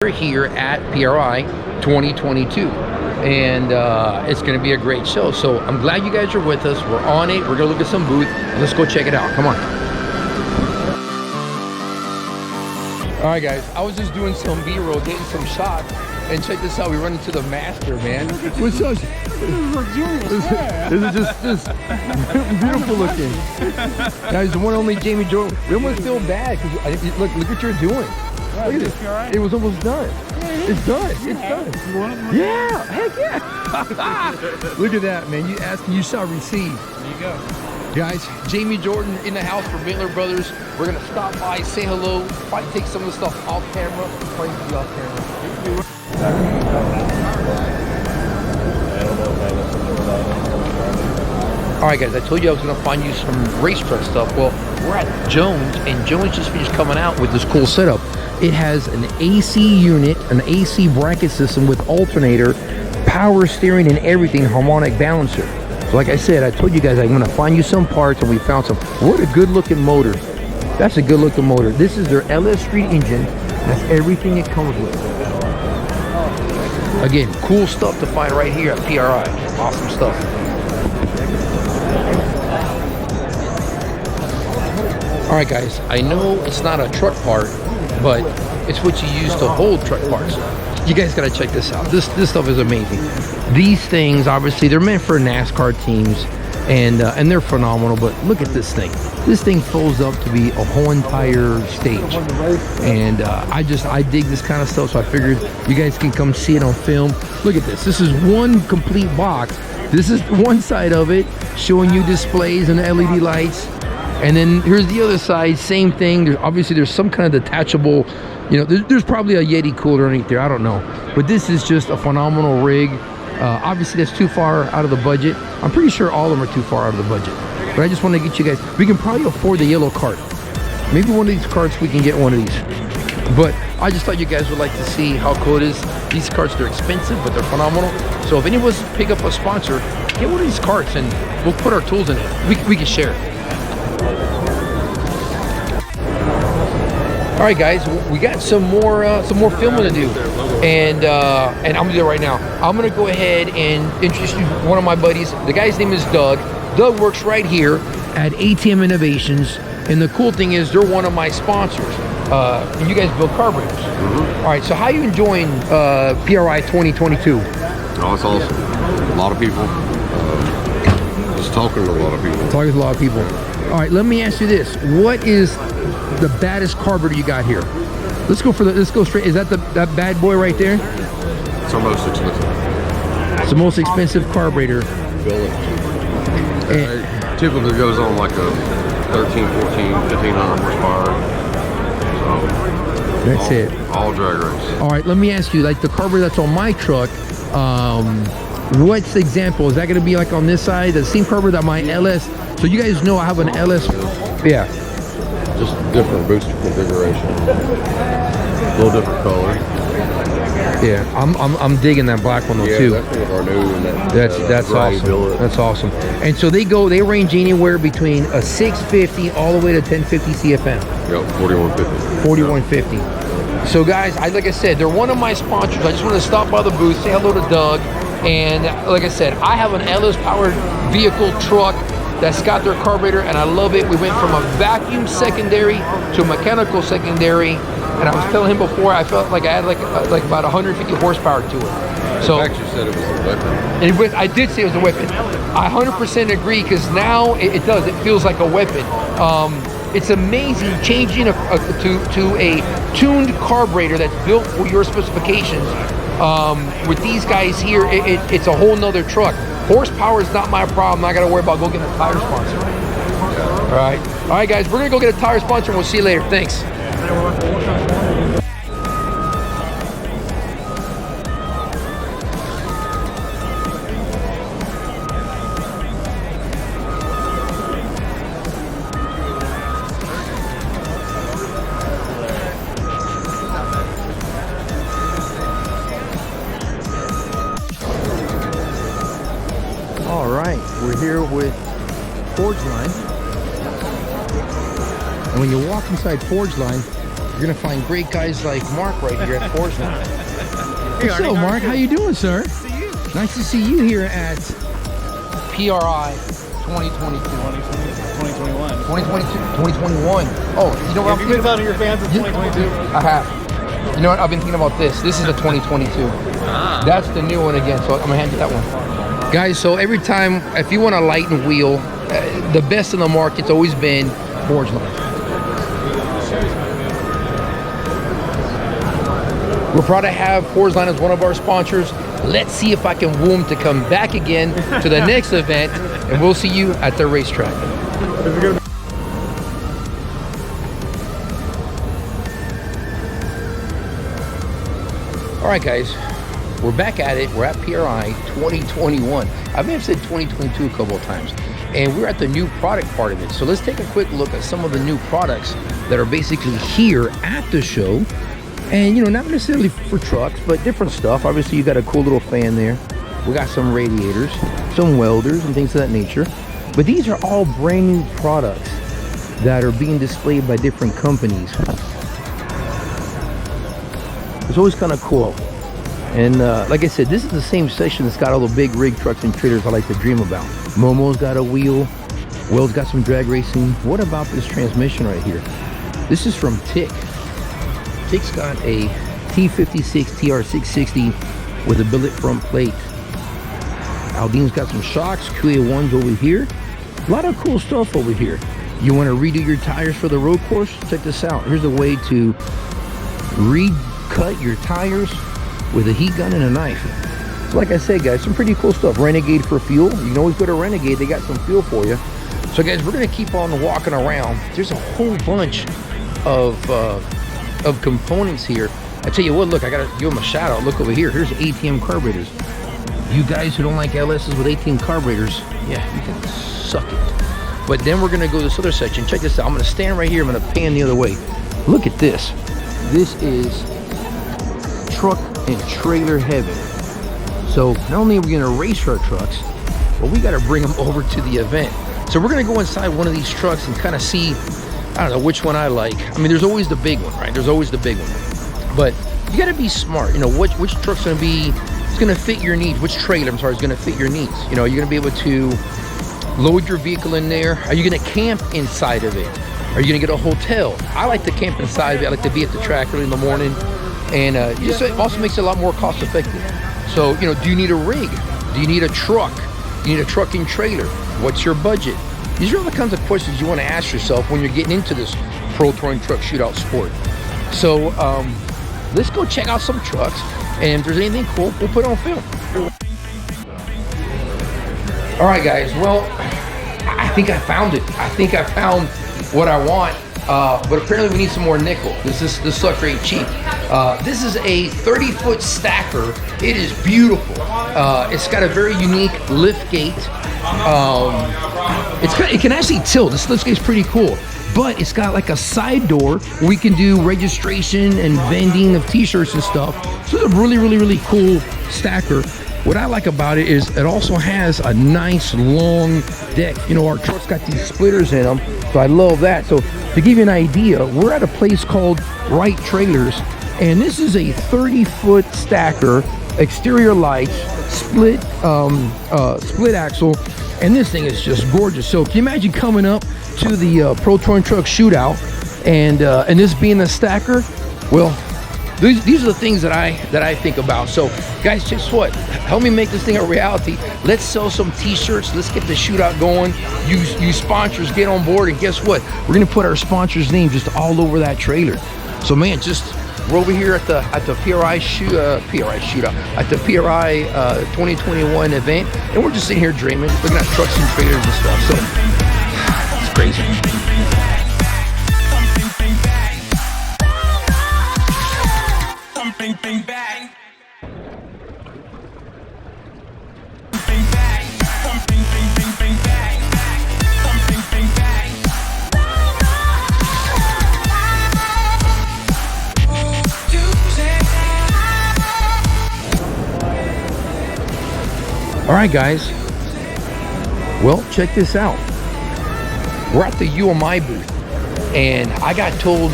We're here at PRI 2022 and it's going to be a great show. So I'm glad you guys are with us. We're on it. We're going to look at some booth. Let's go check it out. Come on. All right, guys. I was just doing some B-roll, getting some shots. And check this out. We run into the master, man. What's up? This is luxurious. This is just beautiful looking. Guys, the one only Jamie Jordan. We almost feel bad because look what you're doing. Look at this. Right? It was almost done. It's done. It's done. Yeah. Heck yeah. Look at that, man. You ask and you shall receive. There you go. Guys, Jamie Jordan in the house for Bentler Brothers. We're going to stop by, say hello, probably take some of the stuff off camera. Probably be off camera. All right, guys, I told you I was going to find you some race truck stuff. Well, we're at Jones, and Jones just finished coming out with this cool setup. It has an AC unit, an AC bracket system with alternator, power steering, and everything, harmonic balancer. So like I said, I told you guys I'm going to find you some parts, and we found some. What a good-looking motor. That's a good-looking motor. This is their LS Street engine. That's everything it comes with. Again, cool stuff to find right here at PRI. Awesome stuff. All right, guys, I know it's not a truck part, but it's what you use to hold truck parts. You guys got to check this out. This stuff is amazing. These things, obviously, they're meant for NASCAR teams, and they're phenomenal. But look at this thing. This thing folds up to be a whole entire stage, and I dig this kind of stuff. So I figured you guys can come see it on film. Look at this. This is one complete box. This is one side of it, showing you displays and LED lights. And then here's the other side, same thing. Obviously there's some kind of detachable, you know, there's probably a Yeti cooler underneath there, I don't know. But this is just a phenomenal rig. Obviously that's too far out of the budget. I'm pretty sure all of them are too far out of the budget. But I just want to get you guys, we can probably afford the yellow cart. Maybe one of these carts we can get one of these. But I just thought you guys would like to see how cool it is. These carts, they're expensive, but they're phenomenal. So if anyone wants to pick up a sponsor, get one of these carts and we'll put our tools in it. We can share it. All right, guys, we got some more filming to do, and I'm gonna do it right now. I'm gonna go ahead and introduce you to one of my buddies. The guy's name is Doug. Doug works right here at ATM Innovations, and the cool thing is they're one of my sponsors. And you guys build carburetors. All right, so how are you enjoying PRI 2022? Oh, it's awesome. A lot of people. Just talking to a lot of people. Talking to a lot of people. All right, let me ask you this: what is the baddest carburetor you got here? Let's go straight. Is that that bad boy right there? It's our most expensive. It's the most expensive carburetor. It typically goes on like a 13, 14, 1500 horsepower. So that's it. All drag race. All right, let me ask you, like the carburetor that's on my truck, what's the example? Is that going to be like on this side, the same carburetor that my LS? So you guys know I have an LS. Yeah. Just different booster configuration. A little different color. Yeah, I'm digging that black one though too. That's one of our new. And that's awesome. That's awesome. And so they range anywhere between a 650 all the way to 1050 CFM. Yep, 4150. 4150. So guys, like I said, they're one of my sponsors. I just want to stop by the booth, say hello to Doug, and like I said, I have an LS powered vehicle truck that's got their carburetor, and I love it. We went from a vacuum secondary to a mechanical secondary, and I was telling him before, I felt like I had like about 150 horsepower to it. So I actually said it was a weapon. And I did say it was a weapon. I 100% agree, because now it does. It feels like a weapon. It's amazing changing to a tuned carburetor that's built for your specifications. With these guys here, it's a whole nother truck. Horsepower is not my problem. I got to worry about go getting a tire sponsor. All right, guys, we're gonna go get a tire sponsor, and we'll see you later. Thanks. All right, we're here with Forge Line, and when you walk inside Forge Line, You're gonna find great guys like Mark right here at Forgeline. Hey, So, Arnie, how Mark, are how you doing, sir? Nice to see you here at PRI 2022. 2021. 2022, 2021. Oh, you know what Have you been telling your fans it's 2022? I have. You know what? I've been thinking about this. This is the 2022. That's the new one again. So I'm gonna hand you that one, guys. So every time, if you want a light and wheel, the best in the market's always been Forgeline. We're proud to have Forgeline as one of our sponsors. Let's see if I can woo them to come back again to the next event, and we'll see you at the racetrack. All right, guys, we're back at it. We're at PRI 2021. I may have said 2022 a couple of times, and we're at the new product part of it. So let's take a quick look at some of the new products that are basically here at the show. And, you know, not necessarily for trucks, but different stuff. Obviously, you got a cool little fan there. We got some radiators, some welders, and things of that nature. But these are all brand new products that are being displayed by different companies. It's always kind of cool. And like I said, this is the same section that's got all the big rig trucks and trailers I like to dream about. Momo's got a wheel. Will's got some drag racing. What about this transmission right here? This is from Tick. Tick's got a T56 TR660 with a billet front plate. Aldine's got some shocks, QA1s over here. A lot of cool stuff over here. You want to redo your tires for the road course? Check this out. Here's a way to recut your tires with a heat gun and a knife. So like I said, guys, some pretty cool stuff. Renegade for fuel. You can always go to Renegade. They got some fuel for you. So guys, we're going to keep on walking around. There's a whole bunch of components here. I tell you what, look, I gotta give them a shout out. Look over here. Here's ATM carburetors. You guys who don't like LSs with 18 carburetors, yeah, you can suck it. But then we're gonna go to this other section. Check this out. I'm gonna stand right here. I'm gonna pan the other way. Look at this. This is truck and trailer heaven. So not only are we gonna race our trucks, but we gotta bring them over to the event. So we're gonna go inside one of these trucks and kind of see, I don't know which one I like. I mean, there's always the big one, right? There's always the big one. But you got to be smart. You know, which truck's going to be, it's going to fit your needs. Which trailer, I'm sorry, is going to fit your needs. You know, you're going to be able to load your vehicle in there. Are you going to camp inside of it? Are you going to get a hotel? I like to camp inside of it. I like to be at the track early in the morning. And it also makes it a lot more cost effective. So, you know, do you need a rig? Do you need a truck? Do you need a trucking trailer? What's your budget? These are all the kinds of questions you want to ask yourself when you're getting into this Pro Touring Truck Shootout sport. So let's go check out some trucks, and if there's anything cool, we'll put it on film. All right, guys. Well, I think I found it. I think I found what I want, but apparently we need some more nickel. This sucker ain't cheap. This is a 30-foot stacker. It is beautiful. It's got a very unique lift gate. It can actually tilt. This lift gate's pretty cool, but it's got like a side door where we can do registration and vending of t-shirts and stuff. So it's a really cool stacker. What I like about it is it also has a nice long deck. You know, our truck's got these splitters in them, so I love that. So to give you an idea, we're at a place called Wright Trailers, and this is a 30-foot stacker, exterior lights, split axle, and this thing is just gorgeous. So can you imagine coming up to the Pro Touring Truck Shootout and this being a stacker? Well, these are the things that I think about. So guys, guess what? Help me make this thing a reality. Let's sell some t-shirts. Let's get the shootout going. You sponsors, get on board, and guess what? We're gonna put our sponsor's name just all over that trailer. So man, we're over here at the PRI shootout, at the PRI 2021 event, and we're just sitting here dreaming, looking at trucks and trailers and stuff. So it's crazy. All right, guys. Well, check this out. We're at the UMI booth, and I got told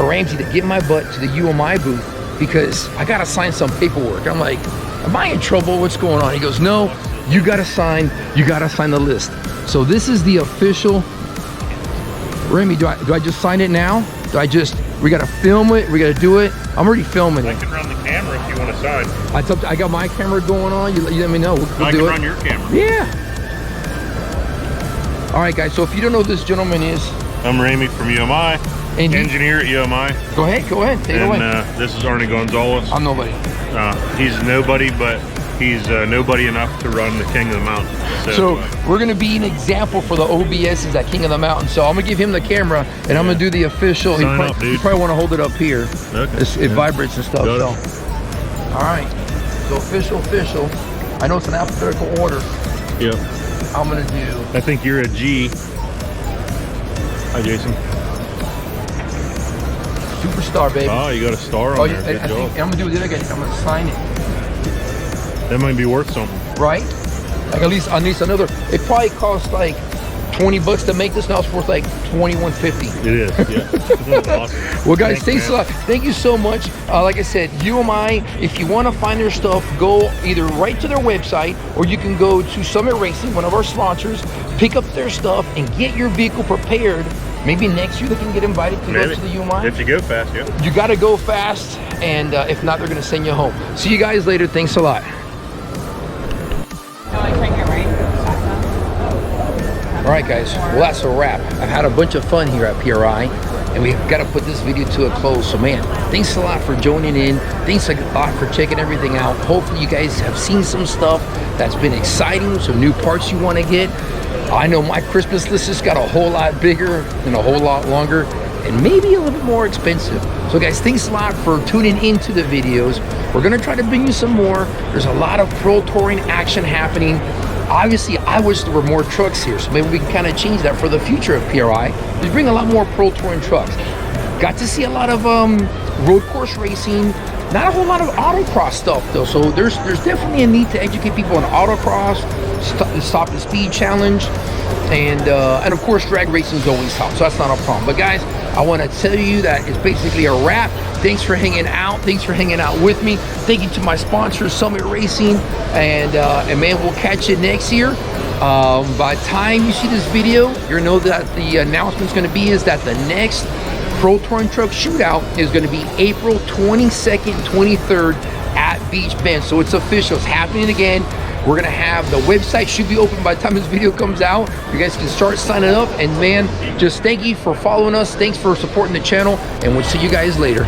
Ramsey to get my butt to the UMI booth because I gotta sign some paperwork. I'm like, am I in trouble? What's going on? He goes, no, you gotta sign the list. So this is the official. Remy, do I just sign it now? We gotta film it, we gotta do it. I'm already filming I it. can run the camera if you want to sign. I got my camera going on. You let me know. We'll I do can it. run your camera. Yeah. All right, guys. So if you don't know who this gentleman is, I'm Ramey from UMI, and engineer at UMI. go ahead, take it And away. this is Arnie Gonzalez. I'm nobody. He's nobody, but he's nobody enough to run the King of the Mountain. So we're gonna be an example for the OBSs at King of the Mountain. So I'm gonna give him the camera, and I'm gonna do the official. Sign up, You dude. probably want to hold it up here. Okay. It vibrates and stuff. Got So, it. all right. So official. I know it's an alphabetical order. Yep. I'm gonna do. I think you're a G. Hi, Jason. Superstar, baby. Oh, you got a star on yeah, there. Good I job. think I'm gonna do the other guy. I'm gonna sign it. That might be worth something. Right? Like at least another. It probably costs like $20 to make this. Now it's worth like $21.50. It is. Yeah. Awesome. Well, guys, thanks man. a lot. Thank you so much. Like I said, UMI, if you want to find their stuff, go either right to their website or you can go to Summit Racing, one of our sponsors, pick up their stuff and get your vehicle prepared. Maybe next year they can get invited to go to the UMI. If you go fast, yeah. You got to go fast, and if not, they're going to send you home. See you guys later. Thanks a lot. All right, guys, well, that's a wrap. I've had a bunch of fun here at PRI, and we've got to put this video to a close. So, man, thanks a lot for joining in. Thanks a lot for checking everything out. Hopefully, you guys have seen some stuff that's been exciting, some new parts you want to get. I know my Christmas list just got a whole lot bigger and a whole lot longer, and maybe a little bit more expensive. So, guys, thanks a lot for tuning into the videos. We're going to try to bring you some more. There's a lot of pro touring action happening. Obviously, I wish there were more trucks here, so maybe we can kind of change that for the future of PRI. Just bring a lot more pro touring trucks. Got to see a lot of road course racing, not a whole lot of autocross stuff though. So there's definitely a need to educate people on autocross, stop the speed challenge, and of course drag racing is always top, so that's not a problem. But guys, I want to tell you that it's basically a wrap. Thanks for hanging out. Thanks for hanging out with me. Thank you to my sponsor, Summit Racing, and man, we'll catch you next year. By the time you see this video, you'll know that the announcement's going to be is that the next Pro Touring Truck Shootout is going to be April 22nd, 23rd at Beach Bend. So it's official. It's happening again. We're going to have the website should be open by the time this video comes out. You guys can start signing up. And man, just thank you for following us. Thanks for supporting the channel. And we'll see you guys later.